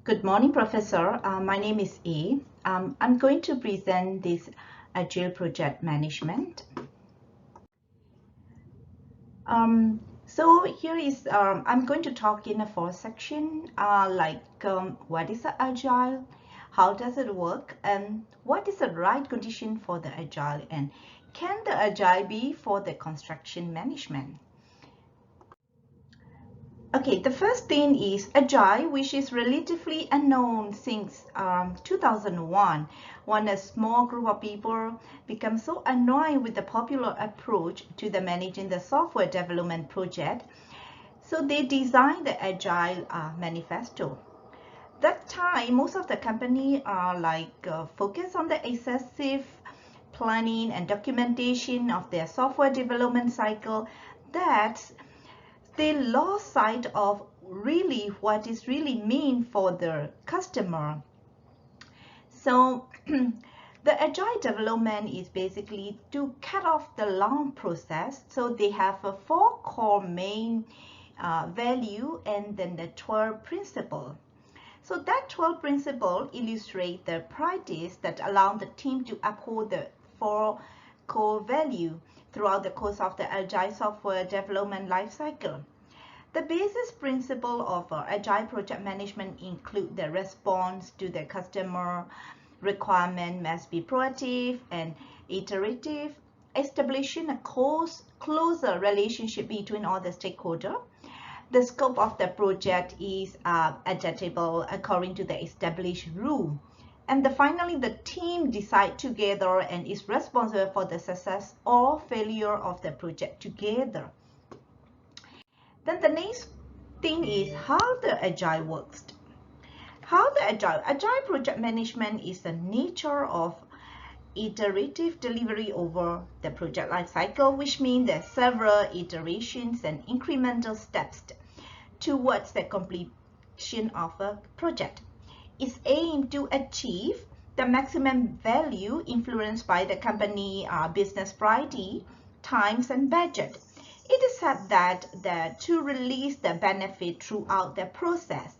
Good morning, Professor. My name is A. I'm going to present this Agile project management. So here is, I'm going to talk in a 4 section, what is the Agile, how does it work, and what is the right condition for the Agile, and can the Agile be for the construction management? Okay, the first thing is Agile, which is relatively unknown since 2001, when a small group of people become so annoyed with the popular approach to the managing the software development project, so they designed the Agile manifesto. That time, most of the company are focus on the excessive planning and documentation of their software development cycle. That's they lost sight of really what is really mean for the customer. So the agile development is basically to cut off the long process. So they have a 4 core main value and then the 12 principle. So that 12 principle illustrate the practice that allow the team to uphold the 4 core value throughout the course of the agile software development lifecycle. The basis principle of agile project management include the response to the customer requirement must be proactive and iterative, establishing a closer relationship between all the stakeholders. The scope of the project is adjustable according to the established rule. And finally, the team decide together and is responsible for the success or failure of the project together. Then the next thing is how the Agile works. How the Agile project management is the nature of iterative delivery over the project life cycle, which means there are several iterations and incremental steps towards the completion of a project. It's aimed to achieve the maximum value influenced by the company business priority, times, and budget. It is said that to release the benefit throughout the process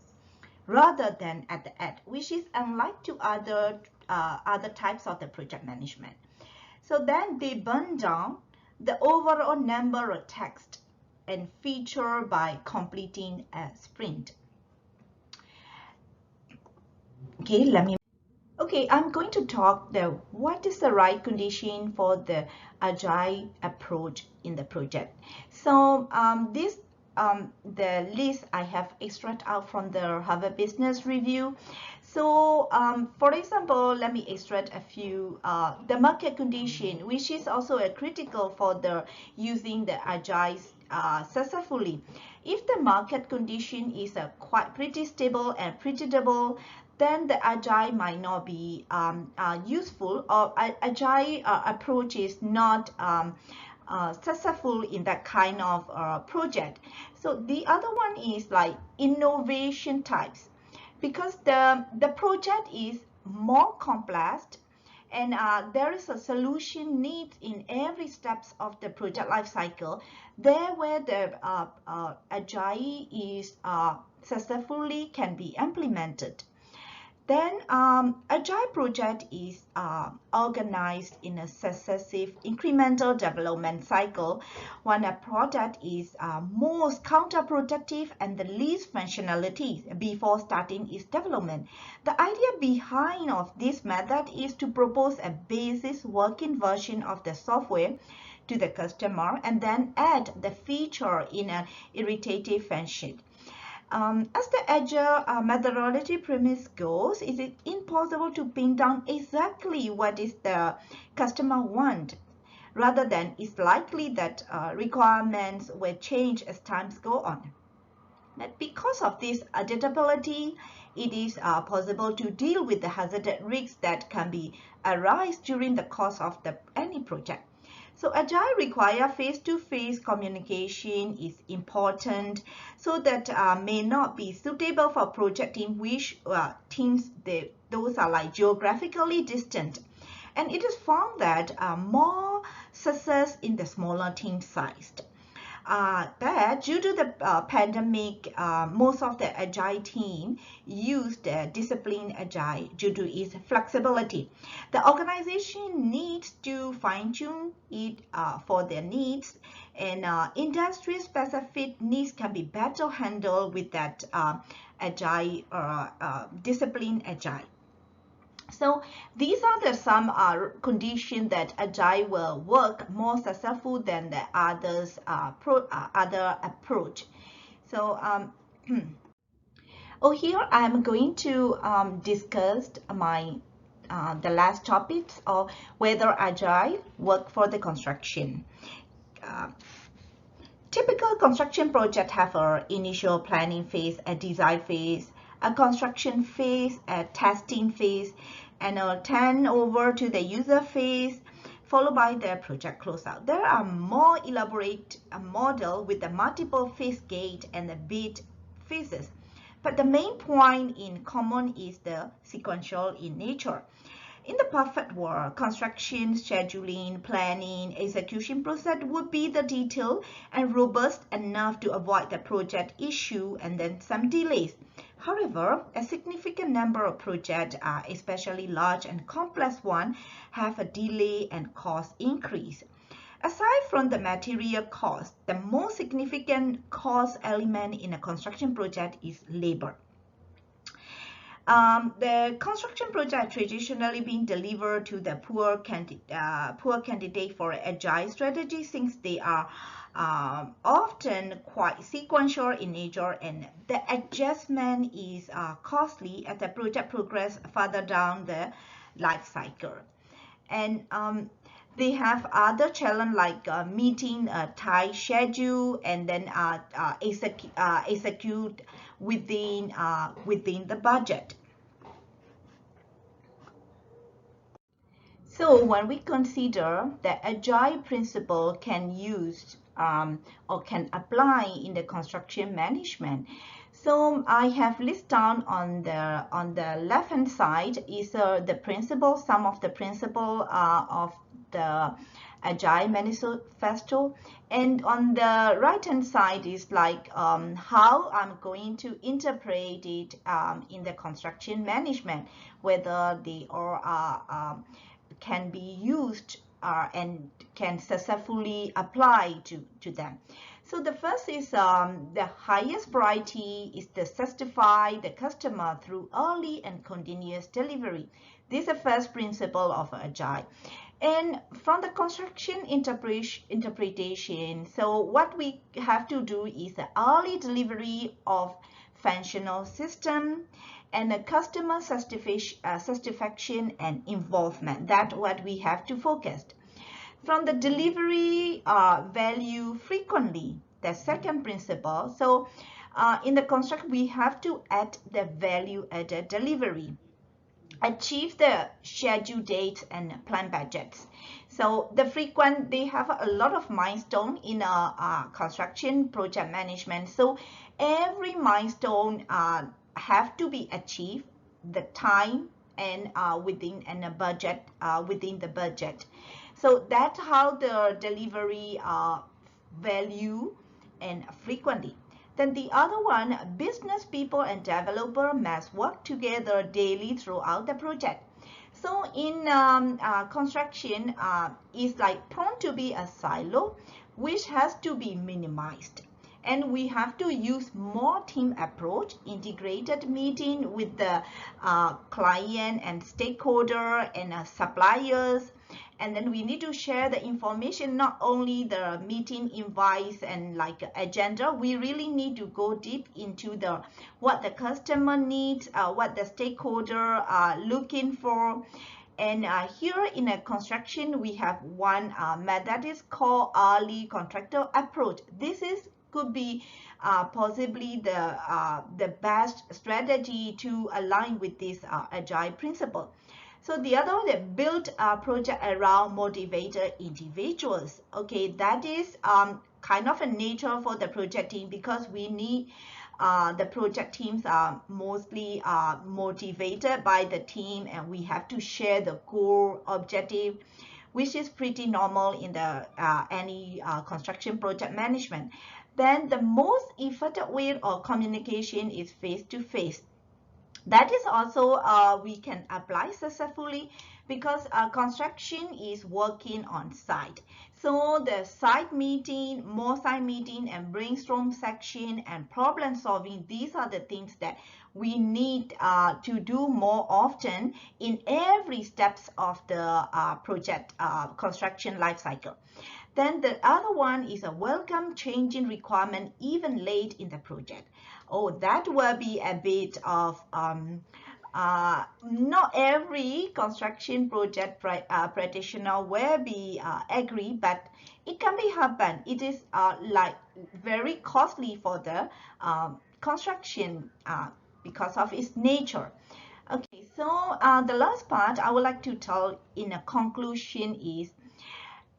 rather than at the end, which is unlike to other types of the project management. So then they burn down the overall number of text and feature by completing a sprint. Okay, I'm going to talk what is the right condition for the agile approach in the project. So the list I have extracted out from the Harvard Business Review. So for example, let me extract a few. The market condition, which is also critical for the using the agile successfully. If the market condition is quite pretty stable and predictable, then the agile might not be useful, or agile approach is not successful in that kind of project. So the other one is like innovation types, because the project is more complex and there is a solution need in every steps of the project life cycle. There where the agile is successfully can be implemented. Then agile project is organized in a successive incremental development cycle when a product is most counterproductive and the least functionality before starting its development. The idea behind of this method is to propose a basic working version of the software to the customer and then add the feature in an iterative fashion. As the Agile methodology premise goes, it is impossible to pin down exactly what is the customer want. Rather than it's likely that requirements will change as times go on. But because of this adaptability, it is possible to deal with the hazardous risks that can be arise during the course of any project. So Agile require face-to-face communication is important, so that may not be suitable for project in which teams, those are like geographically distant. And it is found that more success in the smaller team sized. But due to the pandemic, most of the Agile team used discipline Agile due to its flexibility. The organization needs to fine-tune it for their needs, and industry-specific needs can be better handled with that Agile discipline Agile. So these are the some conditions that Agile will work more successful than the other approach. So here I'm going to discuss my the last topics of whether Agile work for the construction. Uh, Typical construction project have a initial planning phase, a design phase, a construction phase, a testing phase, and a turnover to the user phase, followed by the project closeout. There are more elaborate model with the multiple phase gate and the bid phases. But the main point in common is the sequential in nature. In the perfect world, construction, scheduling, planning, execution process would be the detailed and robust enough to avoid the project issue and then some delays. However, a significant number of projects, especially large and complex ones, have a delay and cost increase. Aside from the material cost, the most significant cost element in a construction project is labor. The construction project traditionally been delivered to the poor candidate for Agile strategy, since they are often quite sequential in nature, and the adjustment is costly as the project progress further down the life cycle. And they have other challenge like meeting a tight schedule and then execute within the budget. So when we consider that Agile principle can use or can apply in the construction management, so I have listed down on the left hand side is the principle, some of the principle of the Agile Manifesto, and on the right hand side is like how I'm going to interpret it in the construction management, whether they all are can be used and can successfully apply to them. So the first is the highest priority is to satisfy the customer through early and continuous delivery. This is the first principle of Agile. And from the construction interpretation, so what we have to do is the early delivery of functional system and the customer satisfaction and involvement. That's what we have to focus. From the delivery value frequently, the second principle. So in the construct, we have to add the value added delivery, achieve the schedule dates and plan budgets. So the frequent, they have a lot of milestone in a construction project management. So every milestone have to be achieved, the time and within a budget, within the budget. So that's how the delivery value and frequently. Then the other one, business people and developer must work together daily throughout the project. So in construction, is like prone to be a silo, which has to be minimized. And we have to use more team approach, integrated meeting with the client and stakeholder and suppliers. And then we need to share the information, not only the meeting invites and like agenda. We really need to go deep into the what the customer needs, what the stakeholder are looking for. And here in a construction, we have one method is called early contractor approach. This is could be possibly the best strategy to align with this Agile principle. So the other one, that build a project around motivated individuals. Okay, that is kind of a nature for the project team, because we need the project teams are mostly motivated by the team, and we have to share the goal objective. which is pretty normal in the any construction project management. Then the most effective way of communication is face-to-face. That is also we can apply successfully because construction is working on site. So the site meeting, more site meeting and brainstorm section and problem solving, these are the things that we need to do more often in every steps of the project construction life cycle. Then the other one is a welcome changing requirement even late in the project. Oh, that will be a bit of not every construction project practitioner will be agree, but it can be happen. It is like very costly for the construction because of its nature. Okay, so the last part I would like to tell in a conclusion is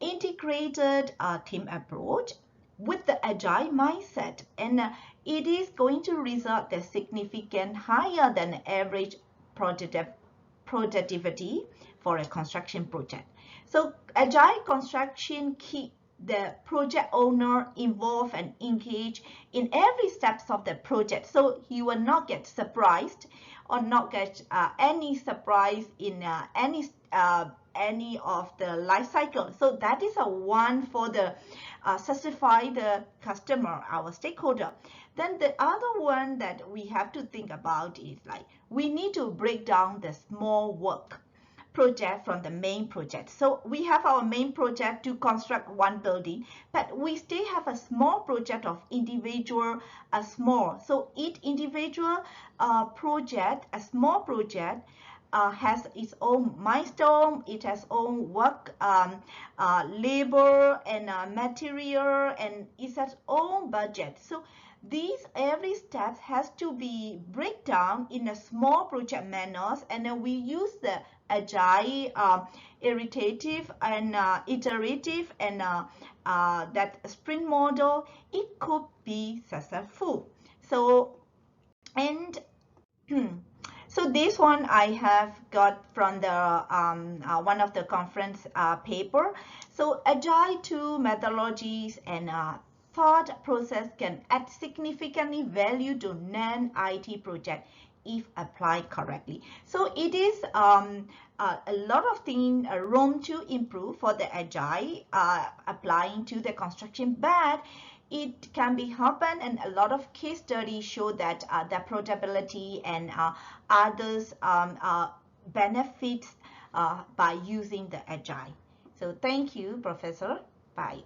integrated team approach with the agile mindset, and it is going to result in significant higher than average productivity for a construction project. So agile construction keep the project owner involved and engaged in every steps of the project, so he will not get surprised or not get any surprise in any of the life cycle. So that is a one for the satisfy the customer, our stakeholder. Then the other one that we have to think about is like we need to break down the small work project from the main project. So we have our main project to construct one building, but we still have a small project of individual, so each individual project, a small project, has its own milestone, it has own work, labor and material, and it has own budget. So these every step has to be break down in a small project manners, and then we use the agile, iterative and that sprint model. It could be successful. So and so this one I have got from the one of the conference paper. So agile tool methodologies and thought process can add significantly value to non-IT project if applied correctly. So it is a lot of things room to improve for the agile applying to the construction, but it can be happen, and a lot of case studies show that the portability and others benefits by using the agile. So thank you, Professor. Bye.